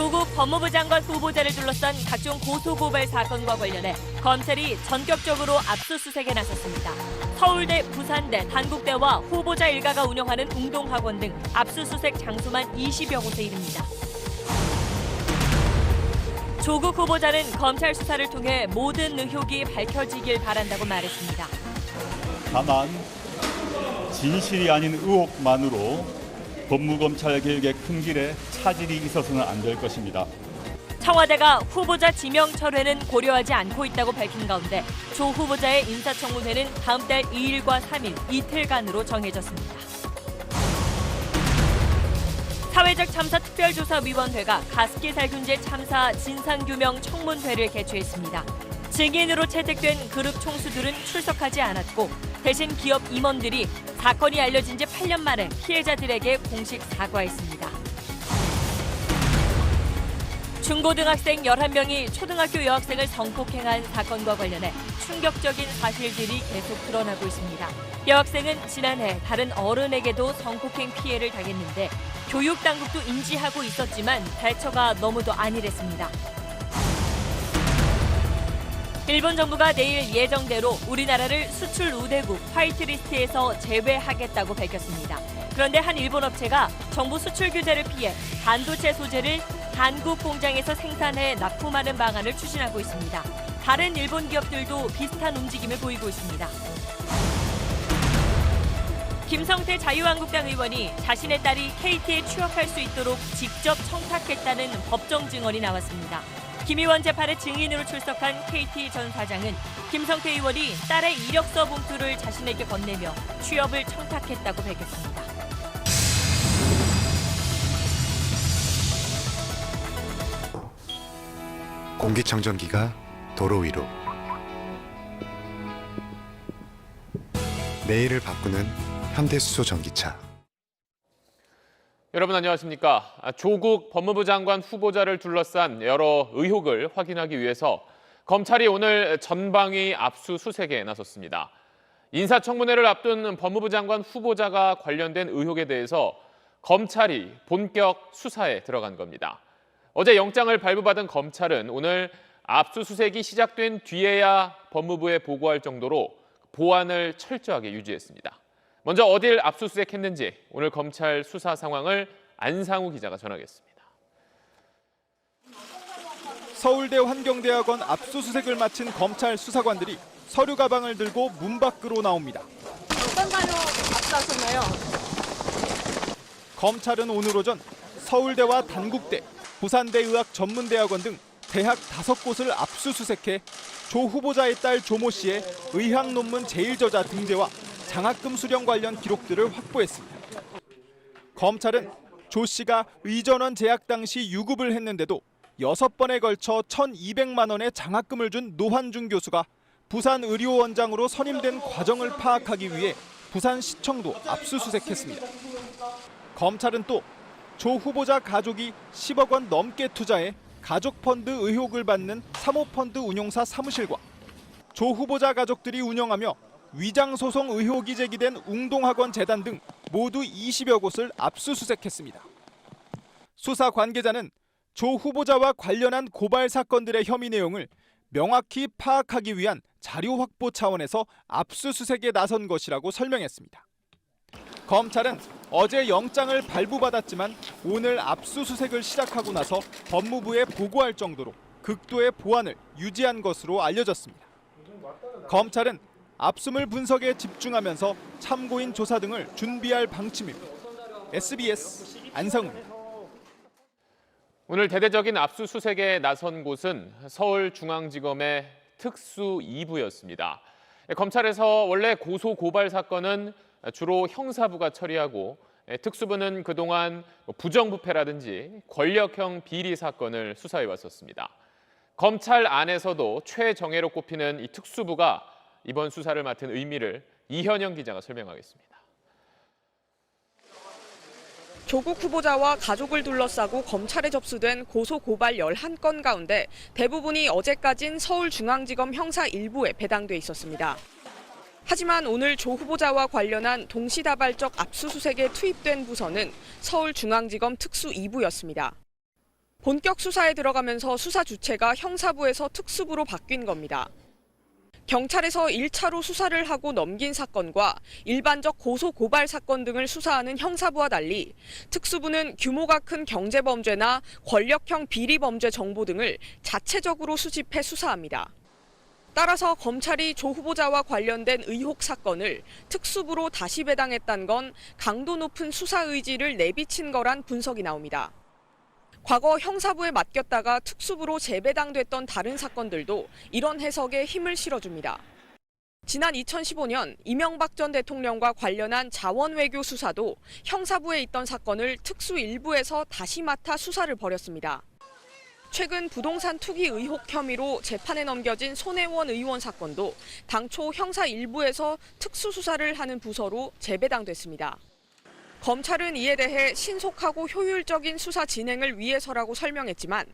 조국 법무부 장관 후보자를 둘러싼 각종 고소고발 사건과 관련해 검찰이 전격적으로 압수수색에 나섰습니다. 서울대, 부산대, 단국대와 후보자 일가가 운영하는 웅동학원 등 압수수색 장소만 20여 곳에 이릅니다. 조국 후보자는 검찰 수사를 통해 모든 의혹이 밝혀지길 바란다고 말했습니다. 다만 진실이 아닌 의혹만으로 법무검찰 개혁의 큰 길에 차질이 있어서는 안 될 것입니다. 청와대가 후보자 지명 철회는 고려하지 않고 있다고 밝힌 가운데 조 후보자의 인사청문회는 다음 달 2일과 3일 이틀간으로 정해졌습니다. 사회적 참사 특별조사위원회가 가습기 살균제 참사 진상규명 청문회를 개최했습니다. 증인으로 채택된 그룹 총수들은 출석하지 않았고 대신 기업 임원들이 사건이 알려진 지 8년 만에 피해자들에게 공식 사과했습니다. 중고등학생 11명이 초등학교 여학생을 성폭행한 사건과 관련해 충격적인 사실들이 계속 드러나고 있습니다. 여학생은 지난해 다른 어른에게도 성폭행 피해를 당했는데 교육당국도 인지하고 있었지만 대처가 너무도 안일했습니다. 일본 정부가 내일 예정대로 우리나라를 수출 우대국 화이트리스트에서 제외하겠다고 밝혔습니다. 그런데 한 일본 업체가 정부 수출 규제를 피해 반도체 소재를 한국 공장에서 생산해 납품하는 방안을 추진하고 있습니다. 다른 일본 기업들도 비슷한 움직임을 보이고 있습니다. 김성태 자유한국당 의원이 자신의 딸이 KT에 취업할 수 있도록 직접 청탁했다는 법정 증언이 나왔습니다. 김 의원 재판에 증인으로 출석한 KT 전 사장은 김성태 의원이 딸의 이력서 봉투를 자신에게 건네며 취업을 청탁했다고 밝혔습니다. 공기청정기가 도로 위로, 내일을 바꾸는 현대수소 전기차. 여러분 안녕하십니까? 조국 법무부 장관 후보자를 둘러싼 여러 의혹을 확인하기 위해서 검찰이 오늘 전방위 압수수색에 나섰습니다. 인사청문회를 앞둔 법무부 장관 후보자가 관련된 의혹에 대해서 검찰이 본격 수사에 들어간 겁니다. 어제 영장을 발부받은 검찰은 오늘 압수수색이 시작된 뒤에야 법무부에 보고할 정도로 보안을 철저하게 유지했습니다. 먼저 어딜 압수수색했는지 오늘 검찰 수사 상황을 안상우 기자가 전하겠습니다. 서울대 환경대학원 압수수색을 마친 검찰 수사관들이 서류 가방을 들고 문 밖으로 나옵니다. 어떤 자료 압수하셨나요? 검찰은 오늘 오전 서울대와 단국대, 부산대 의학전문대학원 등 대학 5곳을 압수수색해 조 후보자의 딸 조모 씨의 의학 논문 제일저자 등재와 장학금 수령 관련 기록들을 확보했습니다. 검찰은 조 씨가 의전원 재학 당시 유급을 했는데도 6번에 걸쳐 1,200만 원의 장학금을 준 노환중 교수가 부산의료원장으로 선임된 과정을 파악하기 위해 부산시청도 압수수색했습니다. 검찰은 또 조 후보자 가족이 10억 원 넘게 투자해 가족펀드 의혹을 받는 사모펀드 운용사 사무실과 조 후보자 가족들이 운영하며 위장소송 의혹이 제기된 웅동학원 재단 등 모두 20여 곳을 압수수색했습니다. 수사 관계자는 조 후보자와 관련한 고발 사건들의 혐의 내용을 명확히 파악하기 위한 자료 확보 차원에서 압수수색에 나선 것이라고 설명했습니다. 검찰은 어제 영장을 발부받았지만 오늘 압수수색을 시작하고 나서 법무부에 보고할 정도로 극도의 보안을 유지한 것으로 알려졌습니다. 검찰은 압수물 분석에 집중하면서 참고인 조사 등을 준비할 방침입니다. SBS 안상우입니다. 오늘 대대적인 압수수색에 나선 곳은 서울중앙지검의 특수 2부였습니다. 검찰에서 원래 고소고발 사건은 주로 형사부가 처리하고 특수부는 그동안 부정부패라든지 권력형 비리 사건을 수사해 왔었습니다. 검찰 안에서도 최정예로 꼽히는 이 특수부가 이번 수사를 맡은 의미를 이현영 기자가 설명하겠습니다. 조국 후보자와 가족을 둘러싸고 검찰에 접수된 고소고발 11건 가운데 대부분이 어제까진 서울중앙지검 형사 1부에 배당돼 있었습니다. 하지만 오늘 조 후보자와 관련한 동시다발적 압수수색에 투입된 부서는 서울중앙지검 특수 2부였습니다. 본격 수사에 들어가면서 수사 주체가 형사부에서 특수부로 바뀐 겁니다. 경찰에서 1차로 수사를 하고 넘긴 사건과 일반적 고소 고발 사건 등을 수사하는 형사부와 달리 특수부는 규모가 큰 경제범죄나 권력형 비리범죄 정보 등을 자체적으로 수집해 수사합니다. 따라서 검찰이 조 후보자와 관련된 의혹 사건을 특수부로 다시 배당했다는 건 강도 높은 수사 의지를 내비친 거란 분석이 나옵니다. 과거 형사부에 맡겼다가 특수부로 재배당됐던 다른 사건들도 이런 해석에 힘을 실어줍니다. 지난 2015년 이명박 전 대통령과 관련한 자원외교 수사도 형사부에 있던 사건을 특수 일부에서 다시 맡아 수사를 벌였습니다. 최근 부동산 투기 의혹 혐의로 재판에 넘겨진 손혜원 의원 사건도 당초 형사 일부에서 특수수사를 하는 부서로 재배당됐습니다. 검찰은 이에 대해 신속하고 효율적인 수사 진행을 위해서라고 설명했지만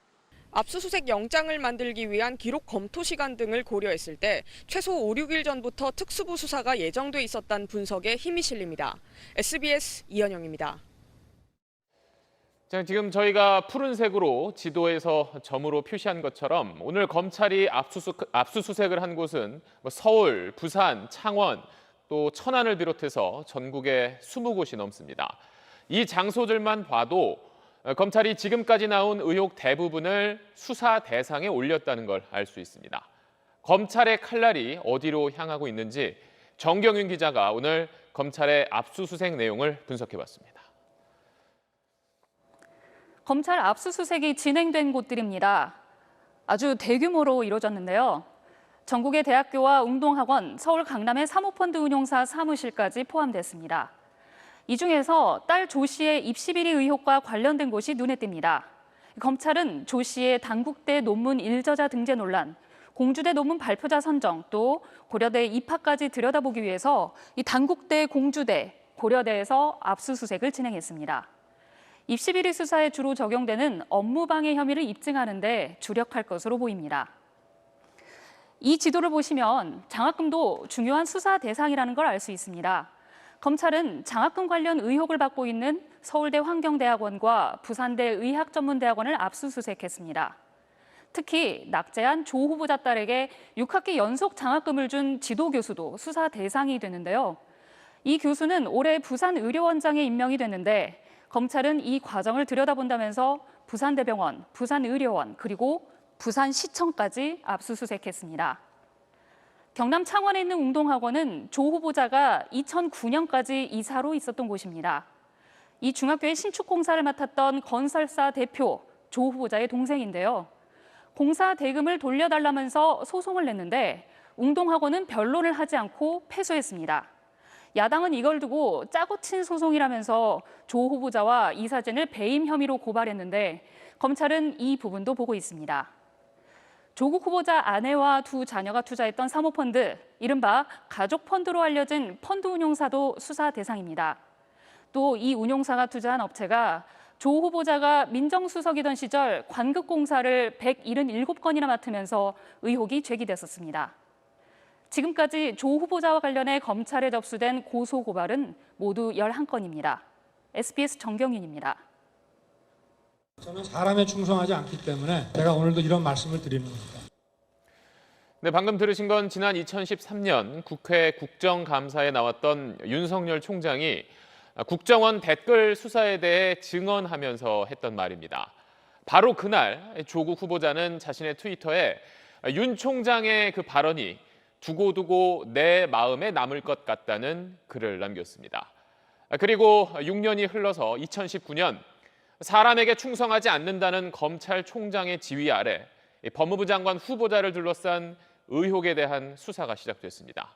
압수수색 영장을 만들기 위한 기록 검토 시간 등을 고려했을 때 최소 5, 6일 전부터 특수부 수사가 예정돼 있었다는 분석에 힘이 실립니다. SBS 이현영입니다. 자, 지금 저희가 푸른색으로 지도에서 점으로 표시한 것처럼 오늘 검찰이 압수수색을 한 곳은 서울, 부산, 창원, 또 천안을 비롯해서 전국에 20곳이 넘습니다. 이 장소들만 봐도 검찰이 지금까지 나온 의혹 대부분을 수사 대상에 올렸다는 걸 알 수 있습니다. 검찰의 칼날이 어디로 향하고 있는지 정경윤 기자가 오늘 검찰의 압수수색 내용을 분석해봤습니다. 검찰 압수수색이 진행된 곳들입니다. 아주 대규모로 이루어졌는데요. 전국의 대학교와 운동학원, 서울 강남의 사모펀드 운용사 사무실까지 포함됐습니다. 이 중에서 딸 조 씨의 입시비리 의혹과 관련된 곳이 눈에 띕니다. 검찰은 조 씨의 단국대 논문 일저자 등재 논란, 공주대 논문 발표자 선정, 또 고려대 입학까지 들여다보기 위해서 이 단국대, 공주대, 고려대에서 압수수색을 진행했습니다. 입시비리 수사에 주로 적용되는 업무방해 혐의를 입증하는 데 주력할 것으로 보입니다. 이 지도를 보시면 장학금도 중요한 수사 대상이라는 걸 알 수 있습니다. 검찰은 장학금 관련 의혹을 받고 있는 서울대 환경대학원과 부산대 의학전문대학원을 압수수색했습니다. 특히 낙제한 조 후보자 딸에게 6학기 연속 장학금을 준 지도 교수도 수사 대상이 되는데요. 이 교수는 올해 부산의료원장에 임명이 됐는데 검찰은 이 과정을 들여다본다면서 부산대병원, 부산의료원, 그리고 부산시청까지 압수수색했습니다. 경남 창원에 있는 운동학원은 조 후보자가 2009년까지 이사로 있었던 곳입니다. 이 중학교의 신축 공사를 맡았던 건설사 대표 조 후보자의 동생인데요. 공사 대금을 돌려달라면서 소송을 냈는데 운동학원은 변론을 하지 않고 패소했습니다. 야당은 이걸 두고 짜고 친 소송이라면서 조 후보자와 이사진을 배임 혐의로 고발했는데 검찰은 이 부분도 보고 있습니다. 조국 후보자 아내와 두 자녀가 투자했던 사모펀드, 이른바 가족펀드로 알려진 펀드 운용사도 수사 대상입니다. 또 이 운용사가 투자한 업체가 조 후보자가 민정수석이던 시절 관극공사를 177건이나 맡으면서 의혹이 제기됐었습니다. 지금까지 조 후보자와 관련해 검찰에 접수된 고소고발은 모두 11건입니다. SBS 정경윤입니다. 저는 사람에 충성하지 않기 때문에 제가 오늘도 이런 말씀을 드리는 겁니다. 네, 방금 들으신 건 지난 2013년 국회 국정감사에 나왔던 윤석열 총장이 국정원 댓글 수사에 대해 증언하면서 했던 말입니다. 바로 그날 조국 후보자는 자신의 트위터에 윤 총장의 그 발언이 두고두고 내 마음에 남을 것 같다는 글을 남겼습니다. 그리고 6년이 흘러서 2019년 사람에게 충성하지 않는다는 검찰총장의 지휘 아래 법무부 장관 후보자를 둘러싼 의혹에 대한 수사가 시작됐습니다.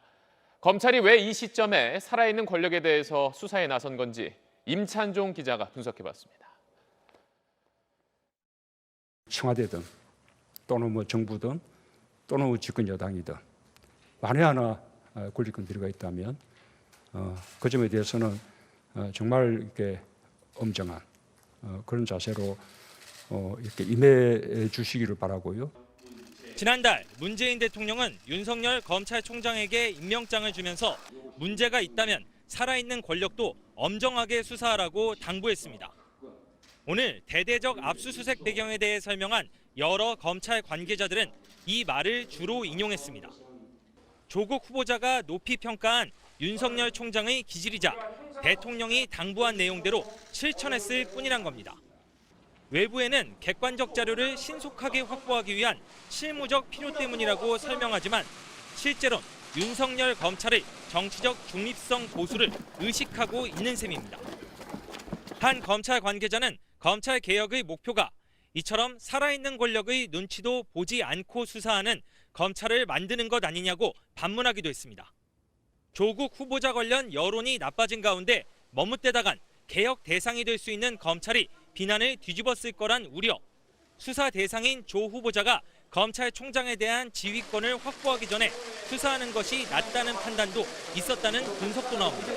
검찰이 왜 이 시점에 살아있는 권력에 대해서 수사에 나선 건지 임찬종 기자가 분석해봤습니다. 청와대든 또는 정부든 또는 집권 여당이든 만에 하나 권리권 들어가 있다면 그 점에 대해서는 정말 이렇게 엄정한 그런 자세로 이렇게 임해 주시기를 바라고요. 지난달 문재인 대통령은 윤석열 검찰총장에게 임명장을 주면서 문제가 있다면 살아있는 권력도 엄정하게 수사하라고 당부했습니다. 오늘 대대적 압수수색 배경에 대해 설명한 여러 검찰 관계자들은 이 말을 주로 인용했습니다. 조국 후보자가 높이 평가한 윤석열 총장의 기질이자 대통령이 당부한 내용대로 실천했을 뿐이란 겁니다. 외부에는 객관적 자료를 신속하게 확보하기 위한 실무적 필요 때문이라고 설명하지만 실제로는 윤석열 검찰의 정치적 중립성 보수를 의식하고 있는 셈입니다. 한 검찰 관계자는 검찰 개혁의 목표가 이처럼 살아있는 권력의 눈치도 보지 않고 수사하는 검찰을 만드는 것 아니냐고 반문하기도 했습니다. 조국 후보자 관련 여론이 나빠진 가운데 머뭇대다간 개혁 대상이 될 수 있는 검찰이 비난을 뒤집었을 거란 우려, 수사 대상인 조 후보자가 검찰총장에 대한 지휘권을 확보하기 전에 수사하는 것이 낫다는 판단도 있었다는 분석도 나옵니다.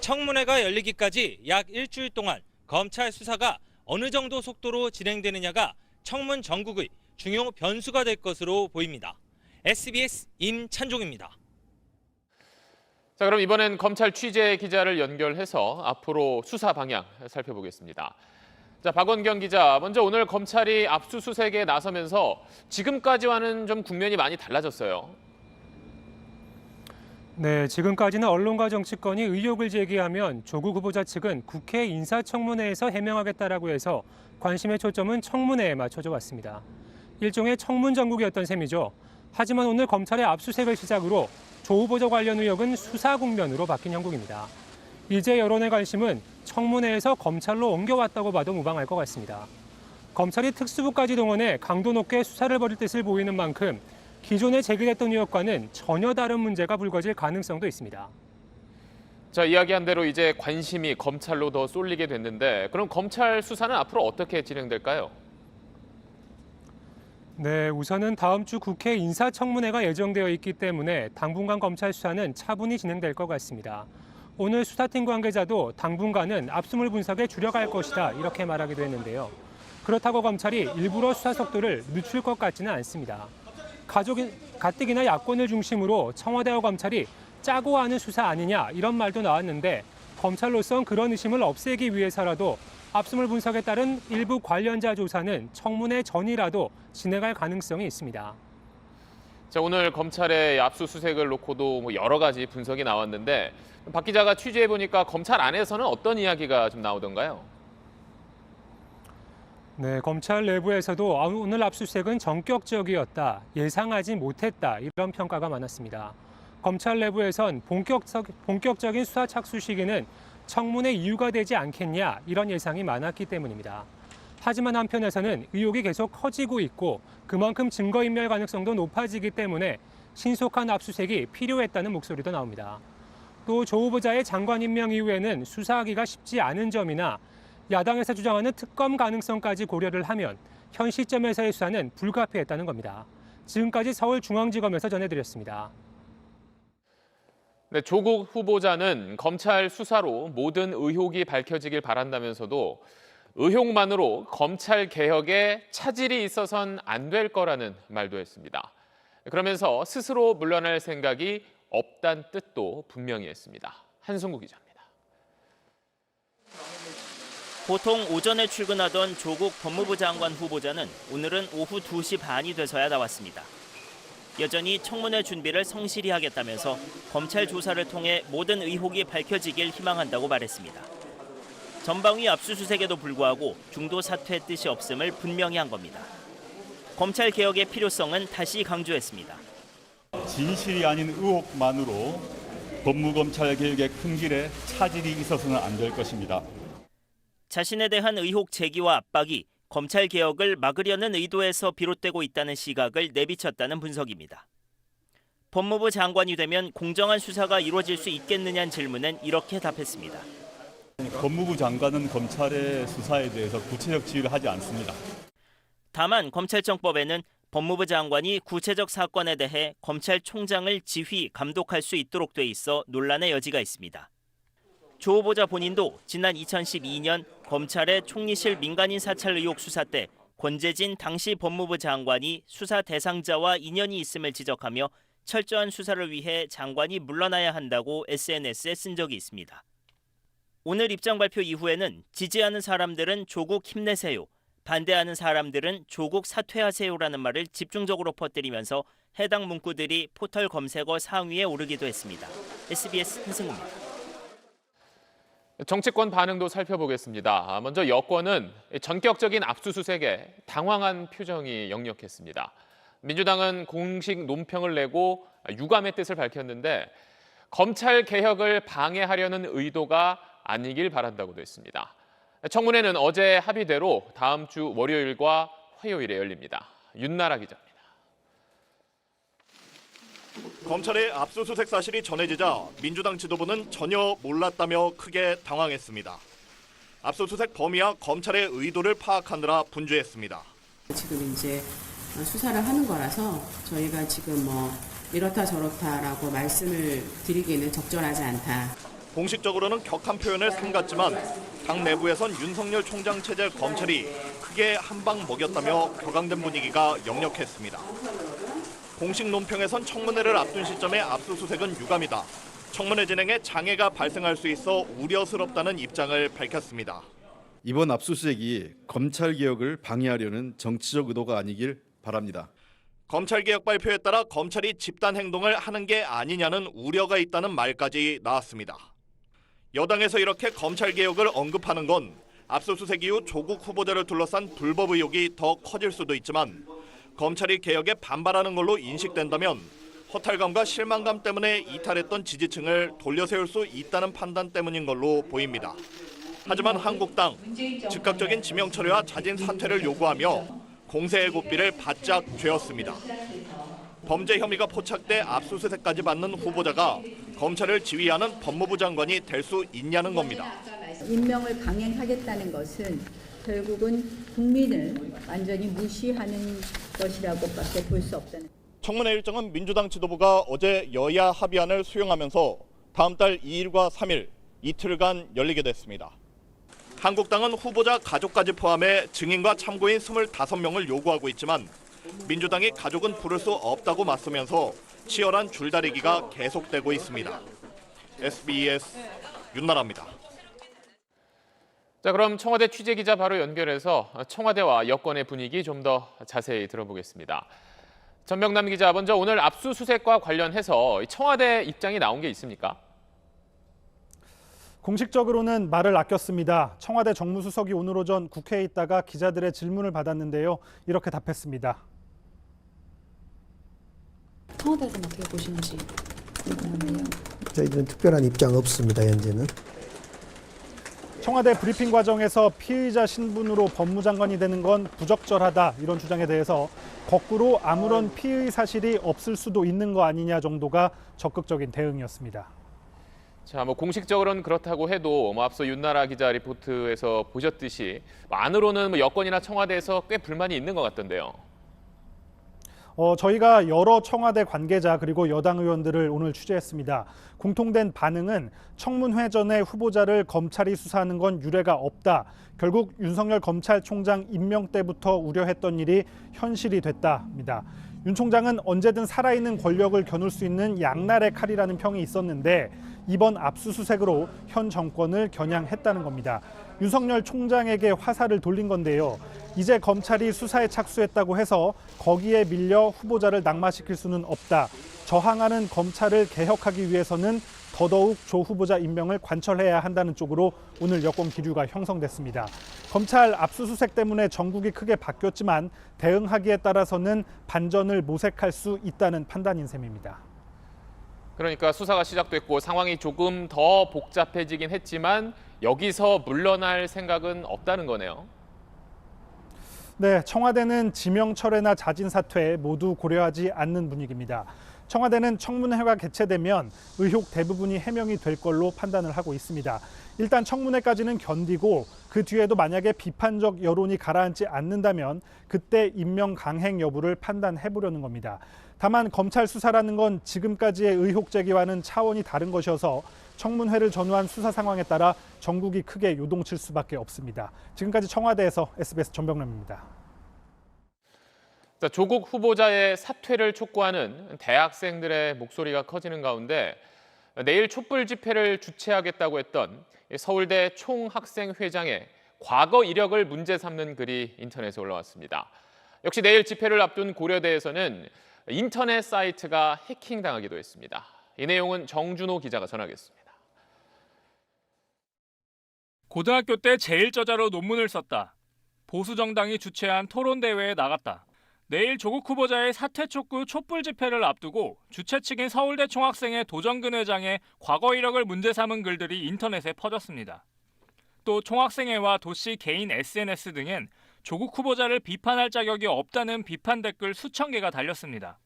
청문회가 열리기까지 약 일주일 동안 검찰 수사가 어느 정도 속도로 진행되느냐가 청문 전국의 중요 변수가 될 것으로 보입니다. SBS 임찬종입니다. 자, 그럼 이번엔 검찰 취재 기자를 연결해서 앞으로 수사 방향 살펴보겠습니다. 자, 박원경 기자, 먼저 오늘 검찰이 압수수색에 나서면서 지금까지와는 좀 국면이 많이 달라졌어요. 네, 지금까지는 언론과 정치권이 의혹을 제기하면 조국 후보자 측은 국회 인사청문회에서 해명하겠다라고 해서 관심의 초점은 청문회에 맞춰져 왔습니다. 일종의 청문 전국이었던 셈이죠. 하지만 오늘 검찰의 압수수색을 시작으로 조 후보자 관련 의혹은 수사 국면으로 바뀐 형국입니다. 이제 여론의 관심은 청문회에서 검찰로 옮겨왔다고 봐도 무방할 것 같습니다. 검찰이 특수부까지 동원해 강도 높게 수사를 벌일 뜻을 보이는 만큼 기존에 제기됐던 의혹과는 전혀 다른 문제가 불거질 가능성도 있습니다. 자, 이야기한 대로 이제 관심이 검찰로 더 쏠리게 됐는데 그럼 검찰 수사는 앞으로 어떻게 진행될까요? 네, 우선은 다음 주 국회 인사청문회가 예정되어 있기 때문에 당분간 검찰 수사는 차분히 진행될 것 같습니다. 오늘 수사팀 관계자도 당분간은 압수물 분석에 주력할 것이다 이렇게 말하기도 했는데요. 그렇다고 검찰이 일부러 수사 속도를 늦출 것 같지는 않습니다. 가뜩이나 야권을 중심으로 청와대와 검찰이 짜고 하는 수사 아니냐 이런 말도 나왔는데 검찰로선 그런 의심을 없애기 위해서라도 압수물 분석에 따른 일부 관련자 조사는 청문회 전이라도 진행할 가능성이 있습니다. 자, 오늘 검찰의 압수수색을 놓고도 여러 가지 분석이 나왔는데 박 기자가 취재해 보니까 검찰 안에서는 어떤 이야기가 좀 나오던가요? 네, 검찰 내부에서도 오늘 압수수색은 전격적이었다, 예상하지 못했다 이런 평가가 많았습니다. 검찰 내부에선 본격적인 수사 착수 시기는 청문회 이유가 되지 않겠냐 이런 예상이 많았기 때문입니다. 하지만 한편에서는 의혹이 계속 커지고 있고 그만큼 증거인멸 가능성도 높아지기 때문에 신속한 압수수색이 필요했다는 목소리도 나옵니다. 또 조 후보자의 장관 임명 이후에는 수사하기가 쉽지 않은 점이나 야당에서 주장하는 특검 가능성까지 고려를 하면 현 시점에서의 수사는 불가피했다는 겁니다. 지금까지 서울중앙지검에서 전해드렸습니다. 네, 조국 후보자는 검찰 수사로 모든 의혹이 밝혀지길 바란다면서도 의혹만으로 검찰 개혁에 차질이 있어선 안 될 거라는 말도 했습니다. 그러면서 스스로 물러날 생각이 없다는 뜻도 분명히 했습니다. 한승구 기자입니다. 보통 오전에 출근하던 조국 법무부 장관 후보자는 오늘은 오후 2시 반이 돼서야 나왔습니다. 여전히 청문회 준비를 성실히 하겠다면서 검찰 조사를 통해 모든 의혹이 밝혀지길 희망한다고 말했습니다. 전방위 압수수색에도 불구하고 중도 사퇴 뜻이 없음을 분명히 한 겁니다. 검찰 개혁의 필요성은 다시 강조했습니다. 진실이 아닌 의혹만으로 법무검찰 개혁의 큰 길에 차질이 있어서는 안 될 것입니다. 자신에 대한 의혹 제기와 압박이 검찰 개혁을 막으려는 의도에서 비롯되고 있다는 시각을 내비쳤다는 분석입니다. 법무부 장관이 되면 공정한 수사가 이루어질 수 있겠느냐는 질문엔 이렇게 답했습니다. 법무부 장관은 검찰의 수사에 대해서 구체적 지휘를 하지 않습니다. 다만 검찰청법에는 법무부 장관이 구체적 사건에 대해 검찰총장을 지휘, 감독할 수 있도록 돼 있어 논란의 여지가 있습니다. 조 후보자 본인도 지난 2012년 검찰의 총리실 민간인 사찰 의혹 수사 때 권재진 당시 법무부 장관이 수사 대상자와 인연이 있음을 지적하며 철저한 수사를 위해 장관이 물러나야 한다고 SNS에 쓴 적이 있습니다. 오늘 입장 발표 이후에는 지지하는 사람들은 조국 힘내세요, 반대하는 사람들은 조국 사퇴하세요라는 말을 집중적으로 퍼뜨리면서 해당 문구들이 포털 검색어 상위에 오르기도 했습니다. SBS 한승우입니다. 정치권 반응도 살펴보겠습니다. 먼저 여권은 전격적인 압수수색에 당황한 표정이 역력했습니다. 민주당은 공식 논평을 내고 유감의 뜻을 밝혔는데 검찰 개혁을 방해하려는 의도가 아니길 바란다고도 했습니다. 청문회는 어제 합의대로 다음 주 월요일과 화요일에 열립니다. 윤나라 기자입니다. 검찰의 압수수색 사실이 전해지자 민주당 지도부는 전혀 몰랐다며 크게 당황했습니다. 압수수색 범위와 검찰의 의도를 파악하느라 분주했습니다. 지금 이제 수사를 하는 거라서 저희가 지금 뭐 이렇다 저렇다라고 말씀을 드리기는 적절하지 않다. 공식적으로는 격한 표현을 삼갔지만 당 내부에선 윤석열 총장 체제 검찰이 크게 한 방 먹였다며 격앙된 분위기가 역력했습니다. 공식 논평에선 청문회를 앞둔 시점에 압수수색은 유감이다. 청문회 진행에 장애가 발생할 수 있어 우려스럽다는 입장을 밝혔습니다. 이번 압수수색이 검찰 개혁을 방해하려는 정치적 의도가 아니길 바랍니다. 검찰개혁 발표에 따라 검찰이 집단 행동을 하는 게 아니냐는 우려가 있다는 말까지 나왔습니다. 여당에서 이렇게 검찰개혁을 언급하는 건 압수수색 이후 조국 후보자를 둘러싼 불법 의혹이 더 커질 수도 있지만 검찰이 개혁에 반발하는 걸로 인식된다면 허탈감과 실망감 때문에 이탈했던 지지층을 돌려세울 수 있다는 판단 때문인 걸로 보입니다. 하지만 한국당, 즉각적인 지명 철회와 자진 사퇴를 요구하며 공세의 고삐를 바짝 죄었습니다. 범죄 혐의가 포착돼 압수수색까지 받는 후보자가 검찰을 지휘하는 법무부 장관이 될 수 있냐는 겁니다. 임명을 강행하겠다는 것은 결국은 국민을 완전히 무시하는 것이라고밖에 볼 수 없다는. 청문회 일정은 민주당 지도부가 어제 여야 합의안을 수용하면서 다음 달 2일과 3일 이틀간 열리게 됐습니다. 한국당은 후보자 가족까지 포함해 증인과 참고인 25명을 요구하고 있지만 민주당이 가족은 부를 수 없다고 맞서면서 치열한 줄다리기가 계속되고 있습니다. SBS 윤나라입니다. 자, 그럼 청와대 취재기자 바로 연결해서 청와대와 여권의 분위기 좀 더 자세히 들어보겠습니다. 전병남 기자, 먼저 오늘 압수수색과 관련해서 청와대 입장이 나온 게 있습니까? 공식적으로는 말을 아꼈습니다. 청와대 정무수석이 오늘 오전 국회에 있다가 기자들의 질문을 받았는데요. 이렇게 답했습니다. 청와대에서는 어떻게 보시는지 궁금한데요. 저희들은 특별한 입장 없습니다. 현재는. 청와대 브리핑 과정에서 피의자 신분으로 법무장관이 되는 건 부적절하다, 이런 주장에 대해서 거꾸로 아무런 피의 사실이 없을 수도 있는 거 아니냐 정도가 적극적인 대응이었습니다. 자, 공식적으로는 그렇다고 해도 앞서 윤나라 기자 리포트에서 보셨듯이 안으로는 여권이나 청와대에서 꽤 불만이 있는 것 같던데요. 저희가 여러 청와대 관계자 그리고 여당 의원들을 오늘 취재했습니다. 공통된 반응은 청문회 전에 후보자를 검찰이 수사하는 건 유례가 없다. 결국 윤석열 검찰총장 임명 때부터 우려했던 일이 현실이 됐다입니다. 윤 총장은 언제든 살아있는 권력을 겨눌 수 있는 양날의 칼이라는 평이 있었는데 이번 압수수색으로 현 정권을 겨냥했다는 겁니다. 윤석열 총장에게 화살을 돌린 건데요. 이제 검찰이 수사에 착수했다고 해서 거기에 밀려 후보자를 낙마시킬 수는 없다. 저항하는 검찰을 개혁하기 위해서는 더더욱 조 후보자 임명을 관철해야 한다는 쪽으로 오늘 여권 기류가 형성됐습니다. 검찰 압수수색 때문에 전국이 크게 바뀌었지만 대응하기에 따라서는 반전을 모색할 수 있다는 판단인 셈입니다. 그러니까 수사가 시작됐고 상황이 조금 더 복잡해지긴 했지만 여기서 물러날 생각은 없다는 거네요. 네, 청와대는 지명 철회나 자진 사퇴 모두 고려하지 않는 분위기입니다. 청와대는 청문회가 개최되면 의혹 대부분이 해명이 될 걸로 판단을 하고 있습니다. 일단 청문회까지는 견디고 그 뒤에도 만약에 비판적 여론이 가라앉지 않는다면 그때 임명 강행 여부를 판단해 보려는 겁니다. 다만 검찰 수사라는 건 지금까지의 의혹 제기와는 차원이 다른 것이어서 청문회를 전후한 수사 상황에 따라 전국이 크게 요동칠 수밖에 없습니다. 지금까지 청와대에서 SBS 전병남입니다. 자, 조국 후보자의 사퇴를 촉구하는 대학생들의 목소리가 커지는 가운데 내일 촛불 집회를 주최하겠다고 했던 서울대 총학생회장의 과거 이력을 문제 삼는 글이 인터넷에 올라왔습니다. 역시 내일 집회를 앞둔 고려대에서는 인터넷 사이트가 해킹당하기도 했습니다. 이 내용은 정준호 기자가 전하겠습니다. 고등학교 때 제1저자로 논문을 썼다. 보수정당이 주최한 토론대회에 나갔다. 내일 조국 후보자의 사퇴 촉구 촛불 집회를 앞두고 주최 측인 서울대 총학생회 도정근 회장의 과거 이력을 문제 삼은 글들이 인터넷에 퍼졌습니다. 또 총학생회와 도시 개인 SNS 등엔 조국 후보자를 비판할 자격이 없다는 비판 댓글 수천 개가 달렸습니다.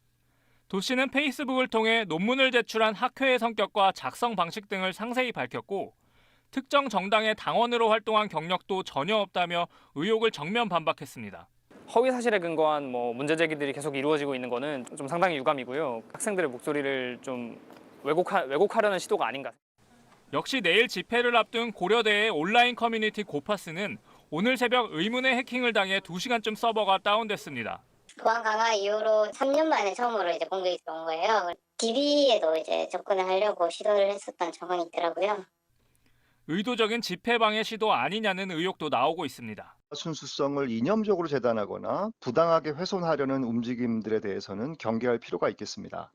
도시는 페이스북을 통해 논문을 제출한 학회의 성격과 작성 방식 등을 상세히 밝혔고 특정 정당의 당원으로 활동한 경력도 전혀 없다며 의혹을 정면 반박했습니다. 허위 사실에 근거한 문제 제기들이 계속 이루어지고 있는 거는 좀 상당히 유감이고요. 학생들의 목소리를 좀 왜곡하려는 시도가 아닌가. 역시 내일 집회를 앞둔 고려대의 온라인 커뮤니티 고파스는 오늘 새벽 의문의 해킹을 당해 2시간쯤 서버가 다운됐습니다. 보안 강화 이후로 3년 만에 처음으로 이제 공격이 들어온 거예요. DB에도 이제 접근을 하려고 시도를 했었던 정황이 있더라고요. 의도적인 집회 방해 시도 아니냐는 의혹도 나오고 있습니다. 순수성을 이념적으로 재단하거나 부당하게 훼손하려는 움직임들에 대해서는 경계할 필요가 있겠습니다.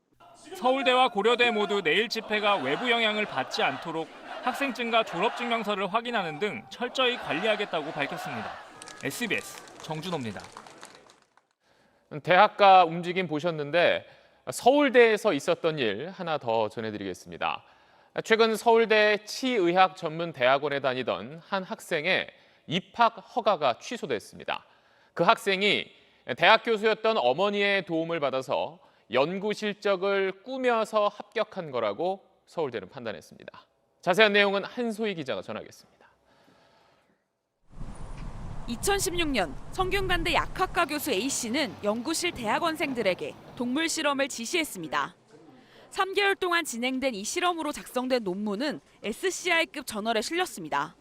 서울대와 고려대 모두 내일 집회가 외부 영향을 받지 않도록 학생증과 졸업증명서를 확인하는 등 철저히 관리하겠다고 밝혔습니다. SBS 정준호입니다. 대학가 움직임 보셨는데 서울대에서 있었던 일 하나 더 전해드리겠습니다. 최근 서울대 치의학 전문 대학원에 다니던 한 학생의 입학 허가가 취소됐습니다. 그 학생이 대학 교수였던 어머니의 도움을 받아서 연구 실적을 꾸며서 합격한 거라고 서울대는 판단했습니다. 자세한 내용은 한소희 기자가 전하겠습니다. 2016년 성균관대 약학과 교수 A씨는 연구실 대학원생들에게 동물 실험을 지시했습니다. 3개월 동안 진행된 이 실험으로 작성된 논문은 SCI급 저널에 실렸습니다.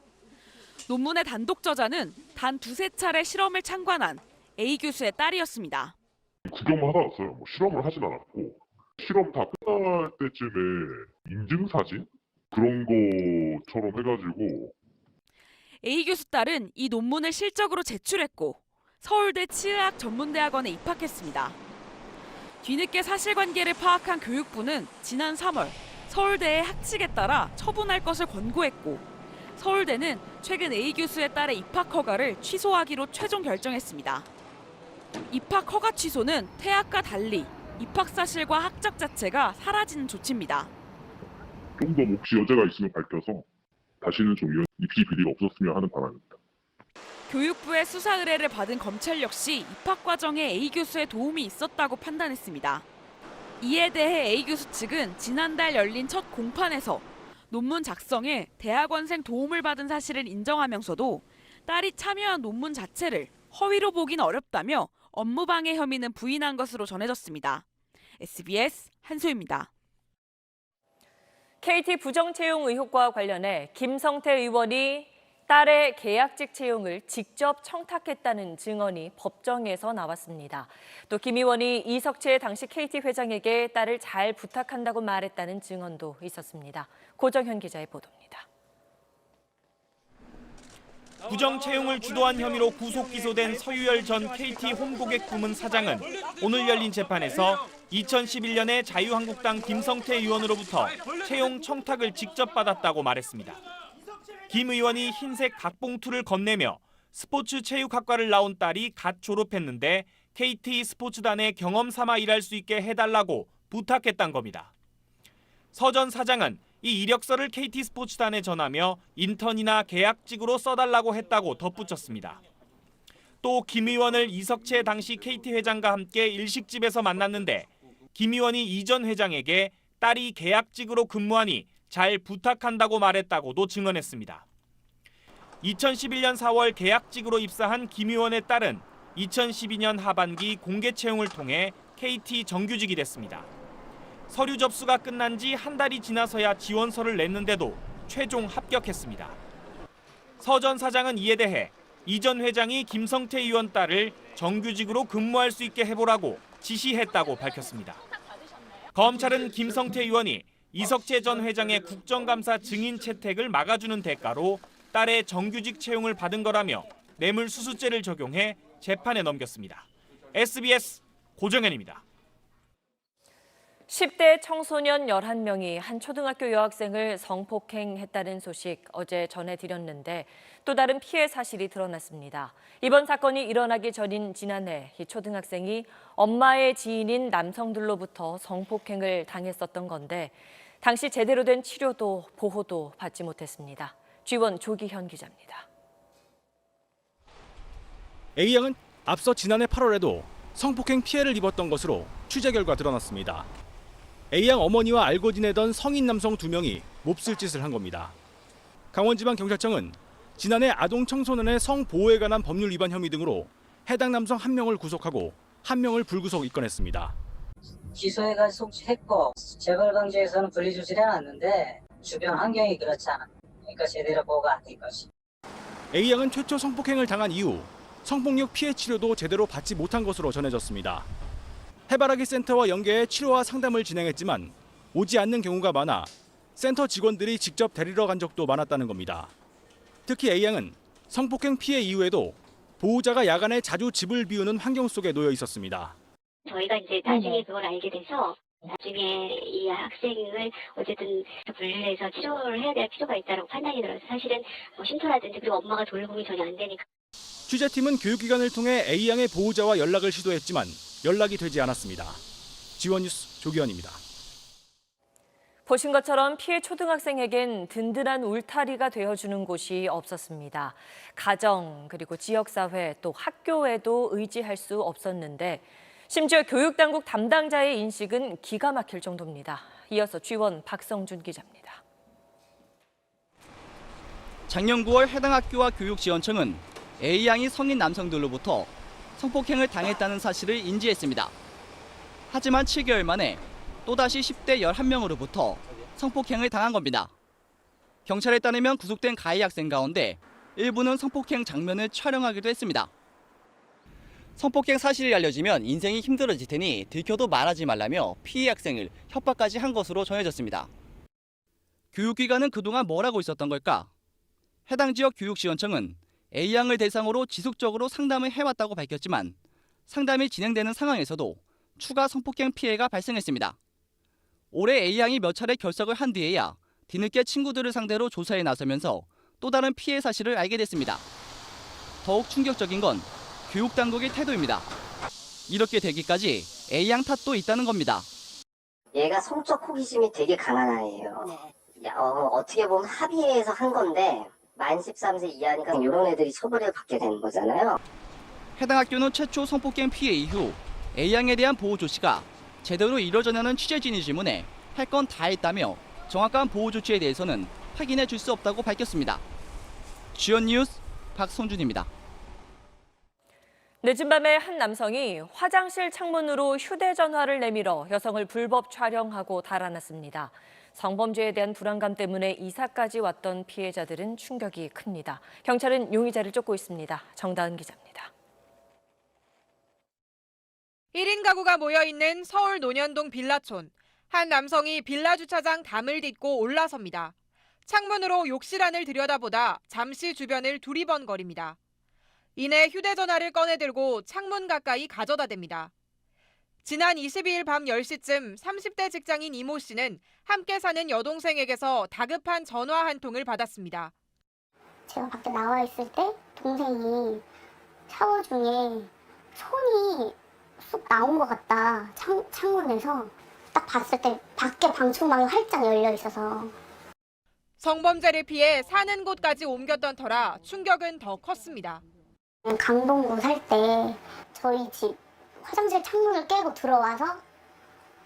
논문의 단독 저자는 단 2-3차례 실험을 참관한 A 교수의 딸이었습니다. 구경만 하다 왔어요. 실험을 하진 않았고 실험 다 끝날 때쯤에 인증사진? 그런 것처럼 해가지고 A 교수 딸은 이 논문을 실적으로 제출했고 서울대 치의학 전문대학원에 입학했습니다. 뒤늦게 사실관계를 파악한 교육부는 지난 3월 서울대의 학칙에 따라 처분할 것을 권고했고 서울대는 최근 A 교수의 딸의 입학 허가를 취소하기로 최종 결정했습니다. 입학 허가 취소는 퇴학과 달리 입학 사실과 학적 자체가 사라지는 조치입니다. 좀 더 혹시 여자가 있으면 밝혀서 다시는 좀 이런 입시 비리가 없었으면 하는 바람입니다. 교육부의 수사 의뢰를 받은 검찰 역시 입학 과정에 A 교수의 도움이 있었다고 판단했습니다. 이에 대해 A 교수 측은 지난달 열린 첫 공판에서 논문 작성에 대학원생 도움을 받은 사실을 인정하면서도 딸이 참여한 논문 자체를 허위로 보긴 어렵다며 업무방해 혐의는 부인한 것으로 전해졌습니다. SBS 한소희입니다. KT 부정채용 의혹과 관련해 김성태 의원이 딸의 계약직 채용을 직접 청탁했다는 증언이 법정에서 나왔습니다. 또 김 의원이 이석채 당시 KT 회장에게 딸을 잘 부탁한다고 말했다는 증언도 있었습니다. 고정현 기자의 보도입니다. 부정 채용을 주도한 혐의로 구속 기소된 서유열 전 KT 홈고객 부문 사장은 오늘 열린 재판에서 2011년에 자유한국당 김성태 의원으로부터 채용 청탁을 직접 받았다고 말했습니다. 김 의원이 흰색 각봉투를 건네며 스포츠 체육학과를 나온 딸이 갓 졸업했는데 KT 스포츠단에 경험 삼아 일할 수 있게 해달라고 부탁했단 겁니다. 서 전 사장은 이 이력서를 KT 스포츠단에 전하며 인턴이나 계약직으로 써달라고 했다고 덧붙였습니다. 또 김 의원을 이석채 당시 KT 회장과 함께 일식집에서 만났는데 김 의원이 이 전 회장에게 딸이 계약직으로 근무하니 잘 부탁한다고 말했다고도 증언했습니다. 2011년 4월 계약직으로 입사한 김 의원의 딸은 2012년 하반기 공개 채용을 통해 KT 정규직이 됐습니다. 서류 접수가 끝난 지 한 달이 지나서야 지원서를 냈는데도 최종 합격했습니다. 서 전 사장은 이에 대해 이 전 회장이 김성태 의원 딸을 정규직으로 근무할 수 있게 해보라고 지시했다고 밝혔습니다. 검찰은 김성태 의원이 이석재 전 회장의 국정감사 증인 채택을 막아주는 대가로 딸의 정규직 채용을 받은 거라며 뇌물수수죄를 적용해 재판에 넘겼습니다. SBS 고정현입니다. 10대 청소년 11명이 한 초등학교 여학생을 성폭행했다는 소식 어제 전해드렸는데 또 다른 피해 사실이 드러났습니다. 이번 사건이 일어나기 전인 지난해 이 초등학생이 엄마의 지인인 남성들로부터 성폭행을 당했었던 건데 당시 제대로 된 치료도 보호도 받지 못했습니다. G1 조기현 기자입니다. A양은 앞서 지난해 8월에도 성폭행 피해를 입었던 것으로 취재 결과 드러났습니다. A양 어머니와 알고 지내던 성인 남성 2명이 몹쓸 짓을 한 겁니다. 강원지방경찰청은 지난해 아동 청소년의 성보호에 관한 법률 위반 혐의 등으로 해당 남성 1명을 구속하고 1명을 불구속 입건했습니다. 기소해가지고 송치했고 재벌 방지에서는 분리조치를 해놨는데 주변 환경이 그렇지 않아. 그러니까 제대로 보호가 안 된 것이. A양은 최초 성폭행을 당한 이후 성폭력 피해 치료도 제대로 받지 못한 것으로 전해졌습니다. 해바라기 센터와 연계해 치료와 상담을 진행했지만 오지 않는 경우가 많아 센터 직원들이 직접 데리러 간 적도 많았다는 겁니다. 특히 A양은 성폭행 피해 이후에도 보호자가 야간에 자주 집을 비우는 환경 속에 놓여 있었습니다. 저희가 이제 나중에 그걸 알게 돼서 나중에 이 학생을 어쨌든 분리해서 치료를 해야 될 필요가 있다고 판단이 들어서 사실은 쉼터라든지 그리고 엄마가 돌봄이 전혀 안 되니까. 취재팀은 교육기관을 통해 A양의 보호자와 연락을 시도했지만 연락이 되지 않았습니다. G1 뉴스 조기현입니다. 보신 것처럼 피해 초등학생에겐 든든한 울타리가 되어주는 곳이 없었습니다. 가정, 그리고 지역사회, 또 학교에도 의지할 수 없었는데 심지어 교육당국 담당자의 인식은 기가 막힐 정도입니다. 이어서 G1 박성준 기자입니다. 작년 9월 해당 학교와 교육지원청은 A양이 성인 남성들로부터 성폭행을 당했다는 사실을 인지했습니다. 하지만 7개월 만에 또다시 10대 11명으로부터 성폭행을 당한 겁니다. 경찰에 따르면 구속된 가해 학생 가운데 일부는 성폭행 장면을 촬영하기도 했습니다. 성폭행 사실이 알려지면 인생이 힘들어질 테니 들켜도 말하지 말라며 피해 학생을 협박까지 한 것으로 전해졌습니다. 교육기관은 그동안 뭘 하고 있었던 걸까? 해당 지역 교육지원청은 A양을 대상으로 지속적으로 상담을 해왔다고 밝혔지만 상담이 진행되는 상황에서도 추가 성폭행 피해가 발생했습니다. 올해 A양이 몇 차례 결석을 한 뒤에야 뒤늦게 친구들을 상대로 조사에 나서면서 또 다른 피해 사실을 알게 됐습니다. 더욱 충격적인 건 교육당국의 태도입니다. 이렇게 되기까지 A양 탓도 있다는 겁니다. 얘가 성적 호기심이 되게 강한 아이예요. 어떻게 보면 합의해서 한 건데 만 13세 이하니까 이런 애들이 처벌을 받게 되는 거잖아요. 해당 학교는 최초 성폭행 피해 이후 A양에 대한 보호 조치가 제대로 이뤄졌냐는 취재진의 질문에 할 건 다 했다며 정확한 보호 조치에 대해서는 확인해 줄 수 없다고 밝혔습니다. G1 뉴스 박성준입니다. 늦은 밤에 한 남성이 화장실 창문으로 휴대전화를 내밀어 여성을 불법 촬영하고 달아났습니다. 성범죄에 대한 불안감 때문에 이사까지 왔던 피해자들은 충격이 큽니다. 경찰은 용의자를 쫓고 있습니다. 정다은 기자입니다. 1인 가구가 모여있는 서울 논현동 빌라촌. 한 남성이 빌라 주차장 담을 딛고 올라섭니다. 창문으로 욕실 안을 들여다보다 잠시 주변을 두리번거립니다. 이내 휴대전화를 꺼내 들고 창문 가까이 가져다 댑니다. 지난 22일 밤 10시쯤 30대 직장인 이모 씨는 함께 사는 여동생에게서 다급한 전화 한 통을 받았습니다. 제가 밖에 나와 있을 때 동생이 샤워 중에 손이 쑥 나온 것 같다. 창문에서 딱 봤을 때 밖에 방충망이 활짝 열려 있어서. 성범죄를 피해 사는 곳까지 옮겼던 터라 충격은 더 컸습니다. 강동구 살 때 저희 집 화장실 창문을 깨고 들어와서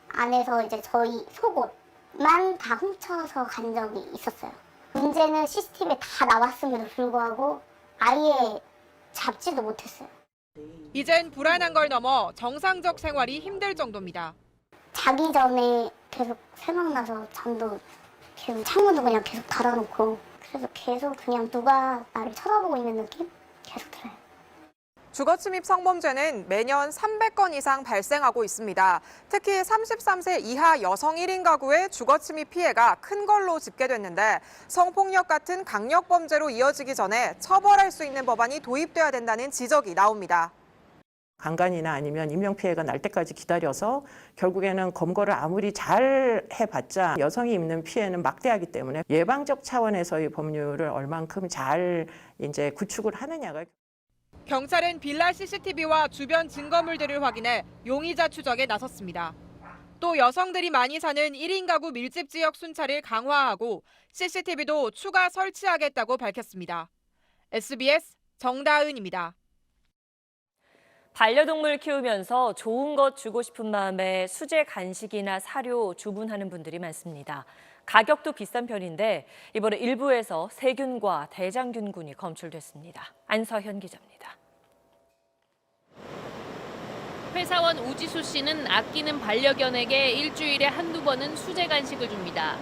안에서 이제 저희 속옷만 다 훔쳐서 간 적이 있었어요. 문제는 CCTV에 다 나왔음에도 불구하고 아예 잡지도 못했어요. 이젠 불안한 걸 넘어 정상적 생활이 힘들 정도입니다. 자기 전에 계속 생각나서 잠도 계속 창문도 그냥 계속 닫아놓고 그래서 계속 그냥 누가 나를 쳐다보고 있는 느낌? 계속 들어요. 주거침입 성범죄는 매년 300건 이상 발생하고 있습니다. 특히 33세 이하 여성 1인 가구의 주거침입 피해가 큰 걸로 집계됐는데 성폭력 같은 강력범죄로 이어지기 전에 처벌할 수 있는 법안이 도입돼야 된다는 지적이 나옵니다. 강간이나 아니면 인명피해가 날 때까지 기다려서 결국에는 검거를 아무리 잘 해봤자 여성이 입는 피해는 막대하기 때문에 예방적 차원에서의 법률을 얼만큼 잘 이제 구축을 하느냐가. 경찰은 빌라 CCTV와 주변 증거물들을 확인해 용의자 추적에 나섰습니다. 또 여성들이 많이 사는 1인 가구 밀집 지역 순찰을 강화하고 CCTV도 추가 설치하겠다고 밝혔습니다. SBS 정다은입니다. 반려동물 키우면서 좋은 것 주고 싶은 마음에 수제 간식이나 사료 주문하는 분들이 많습니다. 가격도 비싼 편인데 이번에 일부에서 세균과 대장균군이 검출됐습니다. 안서현 기자입니다. 회사원 우지수 씨는 아끼는 반려견에게 일주일에 한두 번은 수제 간식을 줍니다.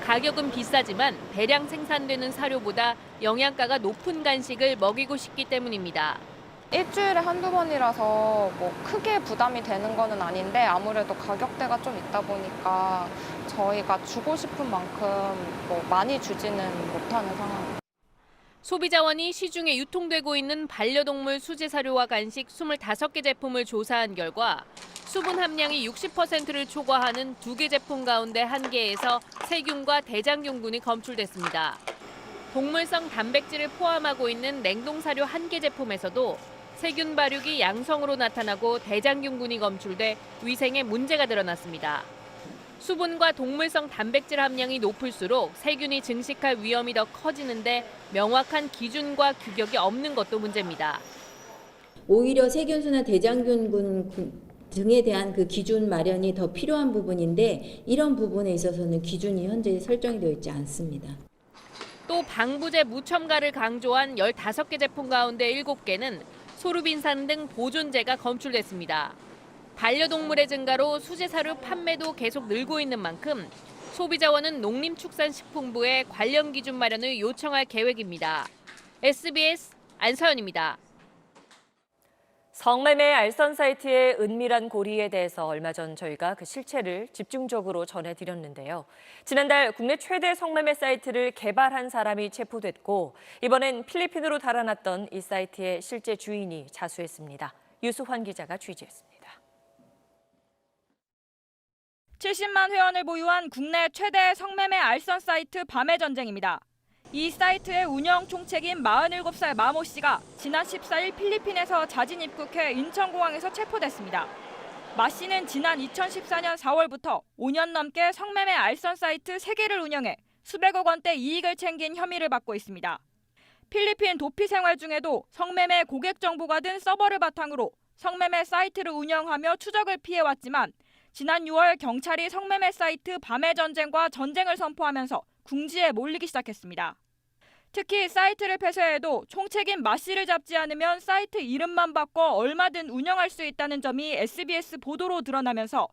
가격은 비싸지만 대량 생산되는 사료보다 영양가가 높은 간식을 먹이고 싶기 때문입니다. 일주일에 한두 번이라서 뭐 크게 부담이 되는 거는 아닌데 아무래도 가격대가 좀 있다 보니까 저희가 주고 싶은 만큼 뭐 많이 주지는 못하는 상황입니다. 소비자원이 시중에 유통되고 있는 반려동물 수제 사료와 간식 25개 제품을 조사한 결과 수분 함량이 60%를 초과하는 2개 제품 가운데 1개에서 세균과 대장균군이 검출됐습니다. 동물성 단백질을 포함하고 있는 냉동 사료 1개 제품에서도 세균 발육이 양성으로 나타나고 대장균군이 검출돼 위생에 문제가 드러났습니다. 수분과 동물성 단백질 함량이 높을수록 세균이 증식할 위험이 더 커지는데 명확한 기준과 규격이 없는 것도 문제입니다. 오히려 세균수나 대장균군 등에 대한 그 기준 마련이 더 필요한 부분인데 이런 부분에 있어서는 기준이 현재 설정이 되어 있지 않습니다. 또 방부제 무첨가를 강조한 15개 제품 가운데 7개는 소르빈산 등 보존제가 검출됐습니다. 반려동물의 증가로 수제 사료 판매도 계속 늘고 있는 만큼 소비자원은 농림축산식품부에 관련 기준 마련을 요청할 계획입니다. SBS 안서연입니다. 성매매 알선 사이트의 은밀한 고리에 대해서 얼마 전 저희가 그 실체를 집중적으로 전해드렸는데요. 지난달 국내 최대 성매매 사이트를 개발한 사람이 체포됐고 이번엔 필리핀으로 달아났던 이 사이트의 실제 주인이 자수했습니다. 유수환 기자가 취재했습니다. 70만 회원을 보유한 국내 최대 성매매 알선 사이트 밤의 전쟁입니다. 이 사이트의 운영 총책인 47살 마모 씨가 지난 14일 필리핀에서 자진 입국해 인천공항에서 체포됐습니다. 마 씨는 지난 2014년 4월부터 5년 넘게 성매매 알선 사이트 3개를 운영해 수백억 원대 이익을 챙긴 혐의를 받고 있습니다. 필리핀 도피 생활 중에도 성매매 고객 정보가 든 서버를 바탕으로 성매매 사이트를 운영하며 추적을 피해왔지만 지난 6월 경찰이 성매매 사이트 밤의 전쟁과 전쟁을 선포하면서 궁지에 몰리기 시작했습니다. 특히 사이트를 폐쇄해도 총책인 마 씨를 잡지 않으면 사이트 이름만 바꿔 얼마든 운영할 수 있다는 점이 SBS 보도로 드러나면서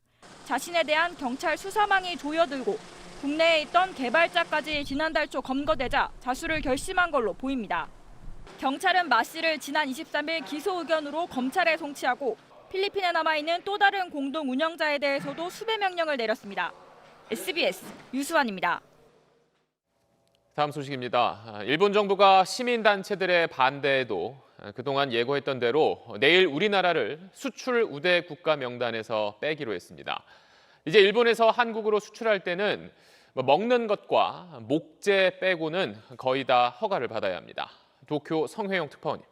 자신에 대한 경찰 수사망이 조여들고 국내에 있던 개발자까지 지난달 초 검거되자 자수를 결심한 걸로 보입니다. 경찰은 마 씨를 지난 23일 기소 의견으로 검찰에 송치하고 필리핀에 남아있는 또 다른 공동 운영자에 대해서도 수배 명령을 내렸습니다. SBS 유수환입니다. 다음 소식입니다. 일본 정부가 시민단체들의 반대에도 그동안 예고했던 대로 내일 우리나라를 수출 우대 국가 명단에서 빼기로 했습니다. 이제 일본에서 한국으로 수출할 때는 먹는 것과 목재 빼고는 거의 다 허가를 받아야 합니다. 도쿄 성회용 특파원입니다.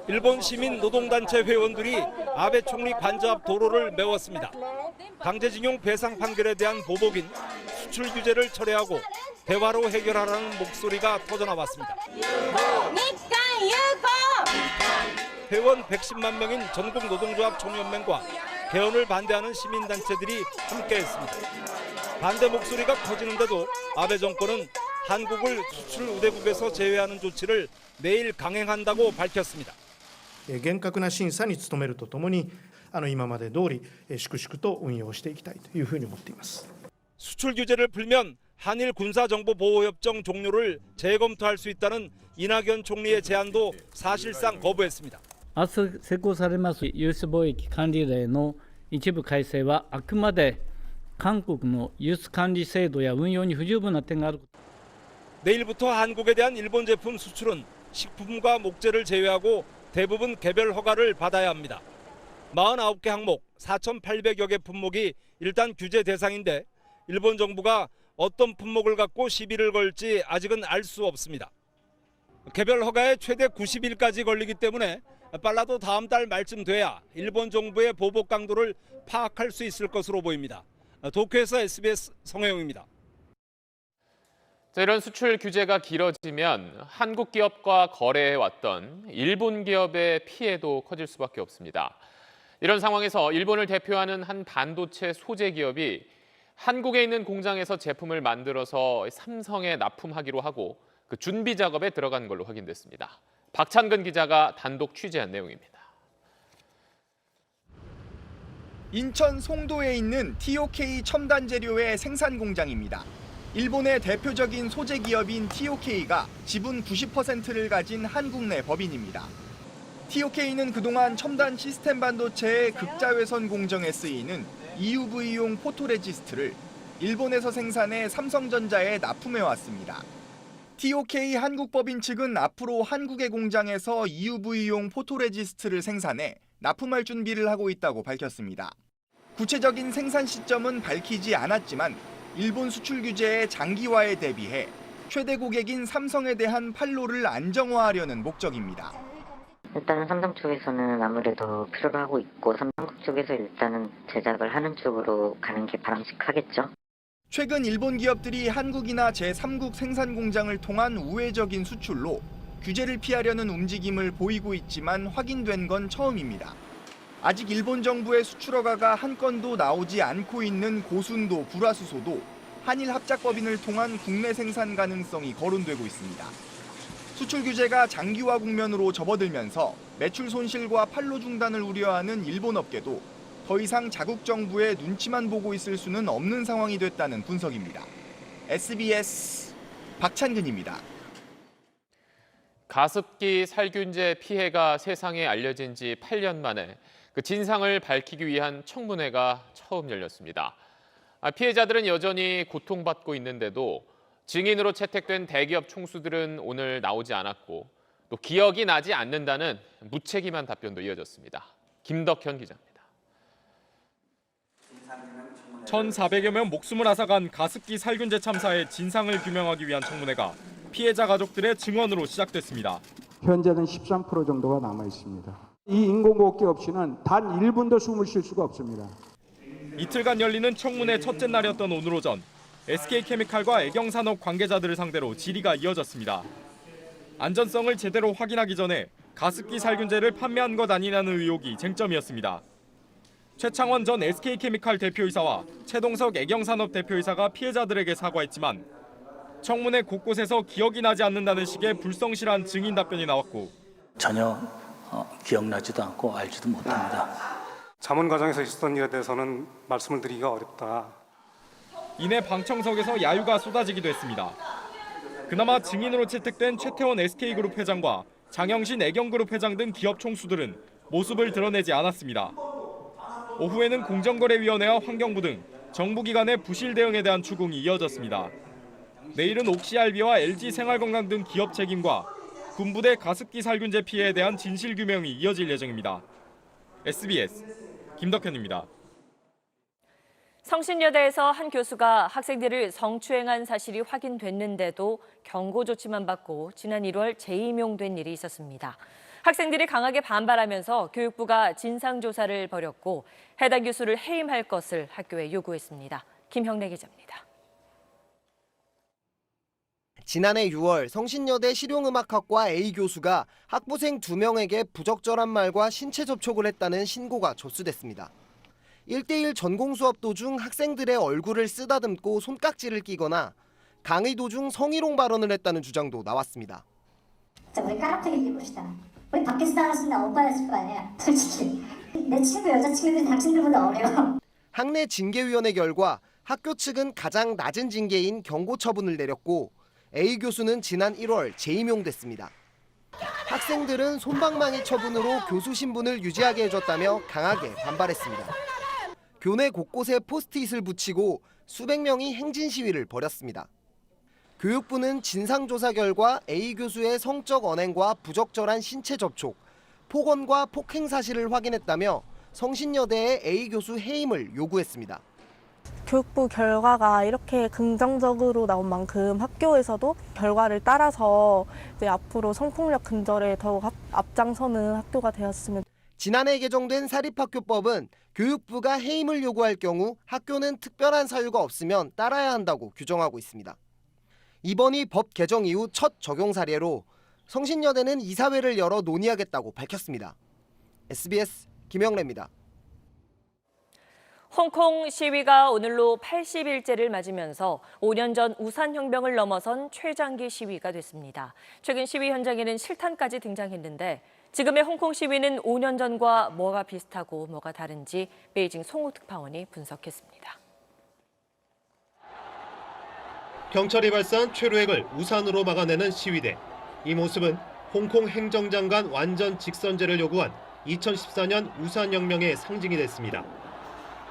일본 시민 노동단체 회원들이 아베 총리 관저 앞 도로를 메웠습니다. 강제징용 배상 판결에 대한 보복인 수출 규제를 철회하고 대화로 해결하라는 목소리가 터져나왔습니다. 회원 110만 명인 전국 노동조합 총연맹과 개헌을 반대하는 시민단체들이 함께했습니다. 반대 목소리가 커지는데도 아베 정권은 한국을 수출 우대국에서 제외하는 조치를 내일 강행한다고 밝혔습니다. 厳格な審査に努めるとともに今まで通り粛々と運用していきたいというふうに思っています。 수출 규제를 풀면 한일 군사정보보호협정 종료를 재검토할 수 있다는 이낙연 총리의 제안도 사실상 거부했습니다. 明日施行されます輸出貿易管理令の一部改正はあくまで韓国の輸出管理制度や運用に不十分な点がある。 내일부터 한국에 대한 일본 제품 수출은 식품과 목재를 제외하고 대부분 개별 허가를 받아야 합니다. 49개 항목 4,800여 개 품목이 일단 규제 대상인데 일본 정부가 어떤 품목을 갖고 시비를 걸지 아직은 알 수 없습니다. 개별 허가에 최대 90일까지 걸리기 때문에 빨라도 다음 달 말쯤 돼야 일본 정부의 보복 강도를 파악할 수 있을 것으로 보입니다. 도쿄에서 SBS 성혜영입니다. 자, 이런 수출 규제가 길어지면 한국 기업과 거래해왔던 일본 기업의 피해도 커질 수밖에 없습니다. 이런 상황에서 일본을 대표하는 한 반도체 소재 기업이 한국에 있는 공장에서 제품을 만들어서 삼성에 납품하기로 하고 그 준비 작업에 들어간 걸로 확인됐습니다. 박찬근 기자가 단독 취재한 내용입니다. 인천 송도에 있는 TOK 첨단 재료의 생산 공장입니다. 일본의 대표적인 소재 기업인 TOK가 지분 90%를 가진 한국 내 법인입니다. TOK는 그동안 첨단 시스템 반도체의 극자외선 공정에 쓰이는 EUV용 포토레지스트를 일본에서 생산해 삼성전자에 납품해왔습니다. TOK 한국법인 측은 앞으로 한국의 공장에서 EUV용 포토레지스트를 생산해 납품할 준비를 하고 있다고 밝혔습니다. 구체적인 생산 시점은 밝히지 않았지만 일본 수출 규제의 장기화에 대비해 최대 고객인 삼성에 대한 판로를 안정화하려는 목적입니다. 일단은 삼성 쪽에서는 아무래도 필요로 하고 있고 삼성 쪽에서 일단은 제작을 하는 쪽으로 가는 게 바람직하겠죠. 최근 일본 기업들이 한국이나 제3국 생산 공장을 통한 우회적인 수출로 규제를 피하려는 움직임을 보이고 있지만 확인된 건 처음입니다. 아직 일본 정부의 수출 허가가 한 건도 나오지 않고 있는 고순도 불화수소도 한일 합작법인을 통한 국내 생산 가능성이 거론되고 있습니다. 수출 규제가 장기화 국면으로 접어들면서 매출 손실과 판로 중단을 우려하는 일본 업계도 더 이상 자국 정부의 눈치만 보고 있을 수는 없는 상황이 됐다는 분석입니다. SBS 박찬근입니다. 가습기 살균제 피해가 세상에 알려진 지 8년 만에 그 진상을 밝히기 위한 청문회가 처음 열렸습니다. 피해자들은 여전히 고통받고 있는데도 증인으로 채택된 대기업 총수들은 오늘 나오지 않았고 또 기억이 나지 않는다는 무책임한 답변도 이어졌습니다. 김덕현 기자입니다. 1,400여 명 목숨을 앗아간 가습기 살균제 참사의 진상을 규명하기 위한 청문회가 피해자 가족들의 증언으로 시작됐습니다. 현재는 13% 정도가 남아 있습니다. 이 인공호흡기 없이는 단 1분도 숨을 쉴 수가 없습니다. 이틀간 열리는 청문회 첫째 날이었던 오늘 오전, SK케미칼과 애경산업 관계자들을 상대로 질의가 이어졌습니다. 안전성을 제대로 확인하기 전에 가습기 살균제를 판매한 것 아니냐는 의혹이 쟁점이었습니다. 최창원 전 SK케미칼 대표이사와 최동석 애경산업 대표이사가 피해자들에게 사과했지만 청문회 곳곳에서 기억이 나지 않는다는 식의 불성실한 증인 답변이 나왔고 전혀 기억나지도 않고 알지도 못합니다. 자문 과정에서 있었던 일에 대해서는 말씀을 드리기가 어렵다. 이내 방청석에서 야유가 쏟아지기도 했습니다. 그나마 증인으로 채택된 최태원 SK그룹 회장과 장영신 애경그룹 회장 등 기업 총수들은 모습을 드러내지 않았습니다. 오후에는 공정거래위원회와 환경부 등 정부기관의 부실 대응에 대한 추궁이 이어졌습니다. 내일은 옥시알비와 LG생활건강 등 기업 책임과 군부대 가습기 살균제 피해에 대한 진실규명이 이어질 예정입니다. SBS 김덕현입니다. 성신여대에서 한 교수가 학생들을 성추행한 사실이 확인됐는데도 경고 조치만 받고 지난 1월 재임용된 일이 있었습니다. 학생들이 강하게 반발하면서 교육부가 진상조사를 벌였고 해당 교수를 해임할 것을 학교에 요구했습니다. 김형래 기자입니다. 지난해 6월 성신여대 실용음악학과 A 교수가 학부생 2명에게 부적절한 말과 신체 접촉을 했다는 신고가 접수됐습니다. 1대1 전공 수업 도중 학생들의 얼굴을 쓰다듬고 손깍지를 끼거나 강의 도중 성희롱 발언을 했다는 주장도 나왔습니다. 우리 까락하게 봅시다. 우리 밖에서 나왔으면 오빠였을 거 아니야. 솔직히 내 친구 여자친구들이 당신들보다 어려. 학내 징계위원회 결과 학교 측은 가장 낮은 징계인 경고 처분을 내렸고 A 교수는 지난 1월 재임용됐습니다. 학생들은 솜방망이 처분으로 교수 신분을 유지하게 해줬다며 강하게 반발했습니다. 교내 곳곳에 포스트잇을 붙이고 수백 명이 행진 시위를 벌였습니다. 교육부는 진상조사 결과 A 교수의 성적 언행과 부적절한 신체 접촉, 폭언과 폭행 사실을 확인했다며 성신여대의 A 교수 해임을 요구했습니다. 교육부 결과가 이렇게 긍정적으로 나온 만큼 학교에서도 결과를 따라서 이제 앞으로 성폭력 근절에 더욱 앞장서는 학교가 되었으면. 지난해 개정된 사립학교법은 교육부가 해임을 요구할 경우 학교는 특별한 사유가 없으면 따라야 한다고 규정하고 있습니다. 이번이 법 개정 이후 첫 적용 사례로 성신여대는 이사회를 열어 논의하겠다고 밝혔습니다. SBS 김영래입니다. 홍콩 시위가 오늘로 80일째를 맞으면서 5년 전 우산혁명을 넘어선 최장기 시위가 됐습니다. 최근 시위 현장에는 실탄까지 등장했는데 지금의 홍콩 시위는 5년 전과 뭐가 비슷하고 뭐가 다른지 베이징 송우 특파원이 분석했습니다. 경찰이 발사한 최루액을 우산으로 막아내는 시위대. 이 모습은 홍콩 행정장관 완전 직선제를 요구한 2014년 우산혁명의 상징이 됐습니다.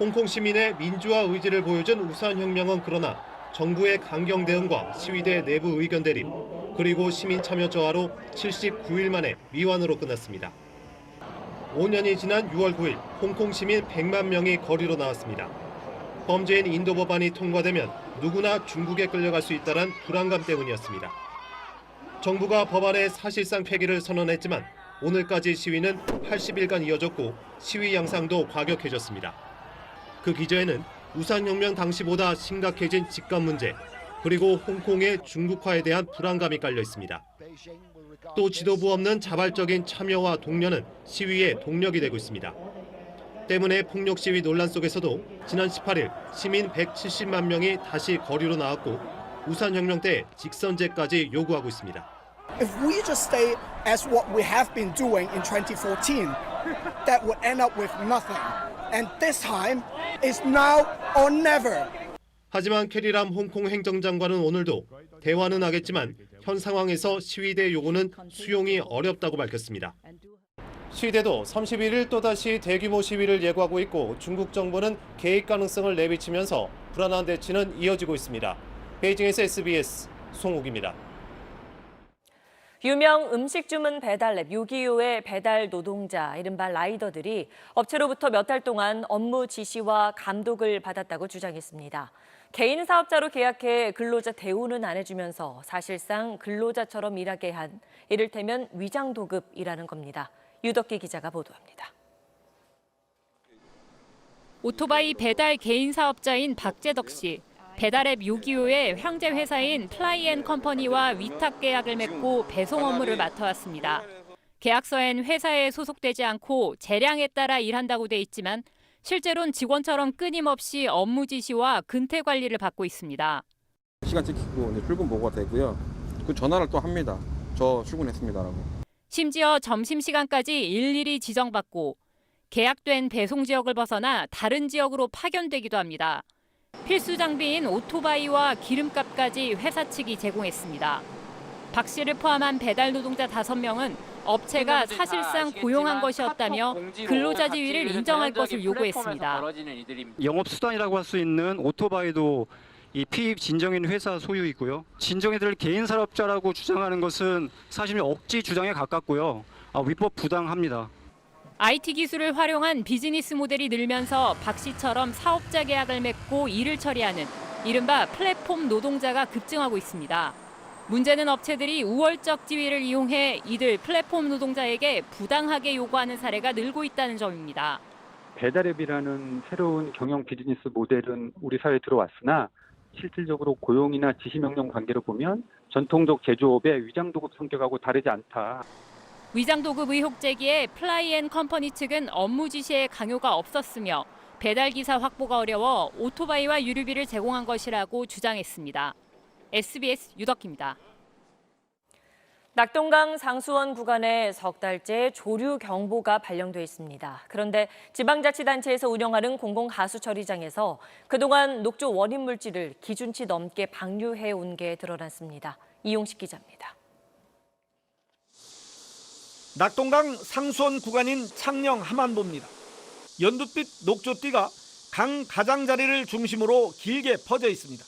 홍콩 시민의 민주화 의지를 보여준 우산혁명은 그러나 정부의 강경 대응과 시위대 내부 의견 대립, 그리고 시민 참여 저하로 79일 만에 미완으로 끝났습니다. 5년이 지난 6월 9일 홍콩 시민 100만 명이 거리로 나왔습니다. 범죄인 인도 법안이 통과되면 누구나 중국에 끌려갈 수 있다는 불안감 때문이었습니다. 정부가 법안의 사실상 폐기를 선언했지만 오늘까지 시위는 80일간 이어졌고 시위 양상도 과격해졌습니다. 그 기저에는 우산혁명 당시보다 심각해진 집값 문제, 그리고 홍콩의 중국화에 대한 불안감이 깔려 있습니다. 또 지도부 없는 자발적인 참여와 독려는 시위의 동력이 되고 있습니다. 때문에 폭력 시위 논란 속에서도 지난 18일 시민 170만 명이 다시 거리로 나왔고 우산혁명 때 직선제까지 요구하고 있습니다. If we just stay as what we have been doing in 2014, that would end up with nothing. And this time is now or never. 하지만 캐리람 홍콩 행정장관은 오늘도 대화는 하겠지만 현 상황에서 시위대 요구는 수용이 어렵다고 밝혔습니다. 시위대도 31일 또다시 대규모 시위를 예고하고 있고 중국 정부는 개입 가능성을 내비치면서 불안한 대치는 이어지고 있습니다. 베이징에서 SBS 송욱입니다. 유명 음식 주문 배달 앱 요기요의 배달 노동자, 이른바 라이더들이 업체로부터 몇 달 동안 업무 지시와 감독을 받았다고 주장했습니다. 개인 사업자로 계약해 근로자 대우는 안 해주면서 사실상 근로자처럼 일하게 한 이를테면 위장도급이라는 겁니다. 유덕기 기자가 보도합니다. 오토바이 배달 개인 사업자인 박재덕 씨. 배달앱 요기요의 형제 회사인 플라이앤컴퍼니와 위탁 계약을 맺고 배송 업무를 맡아왔습니다. 계약서엔 회사에 소속되지 않고 재량에 따라 일한다고 돼 있지만 실제로는 직원처럼 끊임없이 업무 지시와 근태 관리를 받고 있습니다. 시간 찍히고 출근 보고가 되고요. 그 전화를 또 합니다. 저 출근했습니다라고. 심지어 점심시간까지 일일이 지정받고 계약된 배송 지역을 벗어나 다른 지역으로 파견되기도 합니다. 필수 장비인 오토바이와 기름값까지 회사 측이 제공했습니다. 박 씨를 포함한 배달 노동자 5명은 업체가 사실상 고용한 것이었다며 근로자 지위를 인정할 것을 요구했습니다. 영업수단이라고 할 수 있는 오토바이도 이 피입 진정인 회사 소유이고요. 진정인들을 개인 사업자라고 주장하는 것은 사실 억지 주장에 가깝고요. 위법 부당합니다. IT 기술을 활용한 비즈니스 모델이 늘면서 박 씨처럼 사업자 계약을 맺고 일을 처리하는 이른바 플랫폼 노동자가 급증하고 있습니다. 문제는 업체들이 우월적 지위를 이용해 이들 플랫폼 노동자에게 부당하게 요구하는 사례가 늘고 있다는 점입니다. 배달앱이라는 새로운 경영 비즈니스 모델은 우리 사회에 들어왔으나 실질적으로 고용이나 지시명령 관계로 보면 전통적 제조업의 위장도급 성격하고 다르지 않다. 위장도급 의혹 제기에 플라이앤컴퍼니 측은 업무 지시에 강요가 없었으며 배달기사 확보가 어려워 오토바이와 유류비를 제공한 것이라고 주장했습니다. SBS 유덕기입니다. 낙동강 상수원 구간에 석 달째 조류 경보가 발령돼 있습니다. 그런데 지방자치단체에서 운영하는 공공하수처리장에서 그동안 녹조 원인 물질을 기준치 넘게 방류해 온 게 드러났습니다. 이용식 기자입니다. 낙동강 상수원 구간인 창녕 함안보입니다. 연두빛 녹조띠가 강 가장자리를 중심으로 길게 퍼져 있습니다.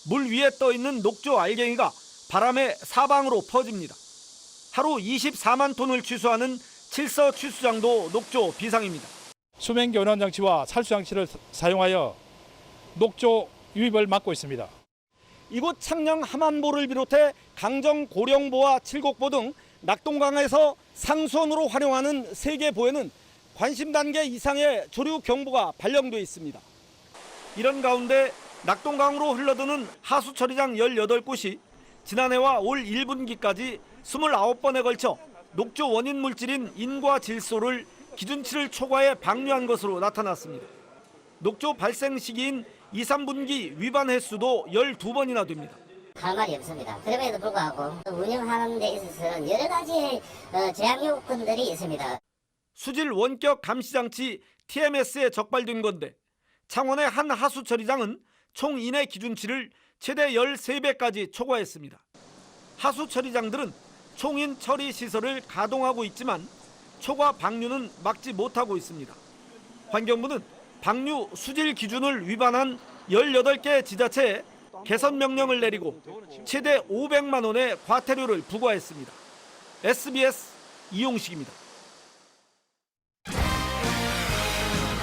물 위에 떠 있는 녹조 알갱이가 바람에 사방으로 퍼집니다. 하루 24만 톤을 취수하는 칠서 취수장도 녹조 비상입니다. 수면 교환 장치와 살수 장치를 사용하여 녹조 유입을 막고 있습니다. 이곳 창녕 함안보를 비롯해 강정 고령보와 칠곡보 등 낙동강에서 상수원으로 활용하는 3개 보에는 관심 단계 이상의 조류 경보가 발령돼 있습니다. 이런 가운데 낙동강으로 흘러드는 하수처리장 18곳이 지난해와 올 1분기까지 29번에 걸쳐 녹조 원인 물질인 인과 질소를 기준치를 초과해 방류한 것으로 나타났습니다. 녹조 발생 시기인 2, 3분기 위반 횟수도 12번이나 됩니다. 할 말이 없습니다. 그럼에도 불구하고 운영하는 데 있어서는 여러 가지 제약 요건들이 있습니다. 수질 원격 감시장치 TMS에 적발된 건데 창원의 한 하수처리장은 총 인해 기준치를 최대 13배까지 초과했습니다. 하수처리장들은 총인 처리 시설을 가동하고 있지만 초과 방류는 막지 못하고 있습니다. 환경부는 방류 수질 기준을 위반한 18개 지자체에 개선 명령을 내리고 최대 500만 원의 과태료를 부과했습니다. SBS 이용식입니다.